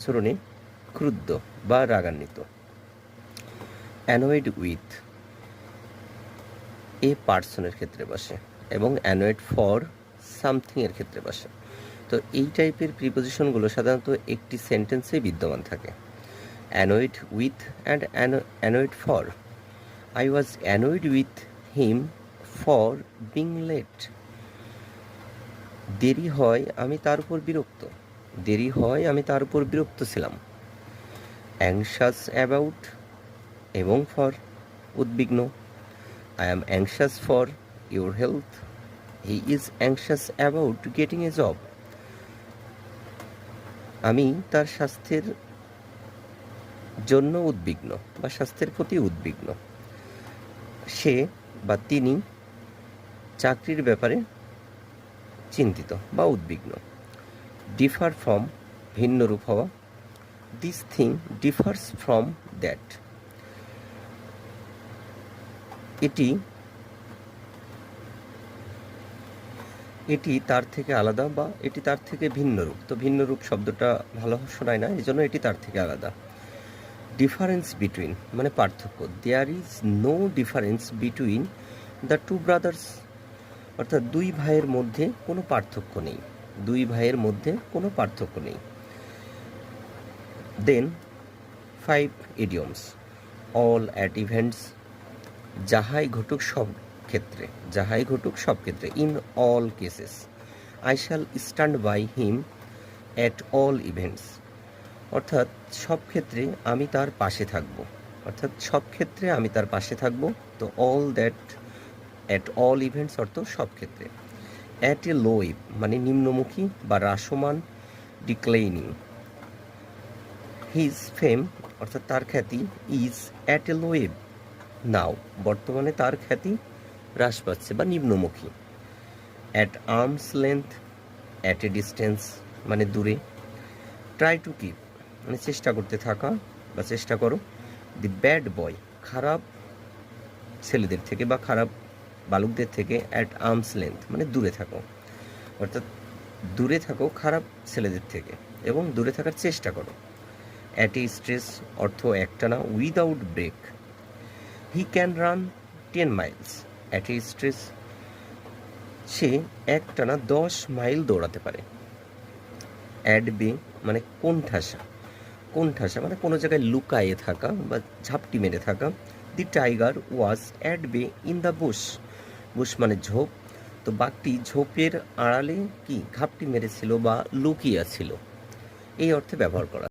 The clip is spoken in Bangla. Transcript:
আচরণে ক্রুদ্ধ বা রাগান্বিত। অ্যানয়েড উইথ এ পার্সনের ক্ষেত্রে বসে এবং অ্যানয়েড ফর সামথিংয়ের ক্ষেত্রে বসে। তো এই টাইপের প্রিপোজিশনগুলো সাধারণত একটি সেন্টেন্সে বিদ্যমান থাকে। Annoyed with and annoyed for. I was annoyed with him for being late. দেরি হয় আমি তার উপর বিরক্ত। দেরি হয় আমি তার উপর বিরক্ত ছিলাম। অ্যাংশাস অ্যাবাউট এবং ফর উদ্বিগ্ন। I am anxious for your health. He is anxious about getting a job. আমি তার স্বাস্থ্যের জন্য উদ্বিগ্ন বা স্বাস্থ্যের প্রতি উদ্বিগ্ন। সে বা তিনি চাকরির ব্যাপারে চিন্তিত বা উদ্বিগ্ন। ডিফার ফ্রম ভিন্নরূপ হওয়া। This thing differs from that. এটি তার থেকে আলাদা বা এটি তার থেকে ভিন্নরূপ। তো ভিন্নরূপ শব্দটা ভালো শোনায় না, এই জন্য এটি তার থেকে আলাদা। ডিফারেন্স বিটুইন মানে পার্থক্য। There is no difference between the two brothers. অর্থাৎ দুই ভাইয়ের মধ্যে কোনো পার্থক্য নেই। দুই ভাইয়ের মধ্যে কোনো পার্থক্য নেই। Then 5 idioms. All at events, যাহাই ঘটুক সব ক্ষেত্রে। যাহাই ঘটুক সব ক্ষেত্রে। In all cases. I shall stand by him at all events. অর্থাৎ সব ক্ষেত্রে আমি তার পাশে থাকব। অর্থাৎ সব ক্ষেত্রে আমি তার পাশে থাকব। তো all that at all events অর্থ সব ক্ষেত্রে। অ্যাট এ লো ইভ মানে নিম্নমুখী বা হ্রাসমান, ডিক্লাইনিং। হিজ ফেম অর্থাৎ তার খ্যাতি is at a low ebb now, বর্তমানে তার খ্যাতি হ্রাস পাচ্ছে বা নিম্নমুখী। At arm's length, at a distance মানে দূরে। ট্রাই টু কিপ মানে চেষ্টা করতে থাকা বা চেষ্টা করো। দি ব্যাড বয় খারাপ ছেলেদের থেকে বা খারাপ বালকদের থেকে। অ্যাট আর্মস লেন্থ মানে দূরে থাকো, অর্থাৎ দূরে থাকো খারাপ ছেলেদের থেকে এবং দূরে থাকার চেষ্টা করো। অ্যাট এ স্ট্রেস অর্থ একটানা, without break. He can run 10 miles at a stretch, সে একটানা 10 মাইল দৌড়াতে পারে। অ্যাট বে মানে কোণঠাসা। কোণঠাসা মানে কোনো জায়গায় লুকায়ে থাকা বা ঝাপটি মেরে থাকা। দি টাইগার ওয়াজ অ্যাট বে ইন দ্য বুশ। বুশ মানে ঝোপ। তো বাঘটি ঝোপের আড়ালে কি ঘাপটি মেরেছিল বা লুকিয়ে ছিল, এই অর্থে ব্যবহার করা।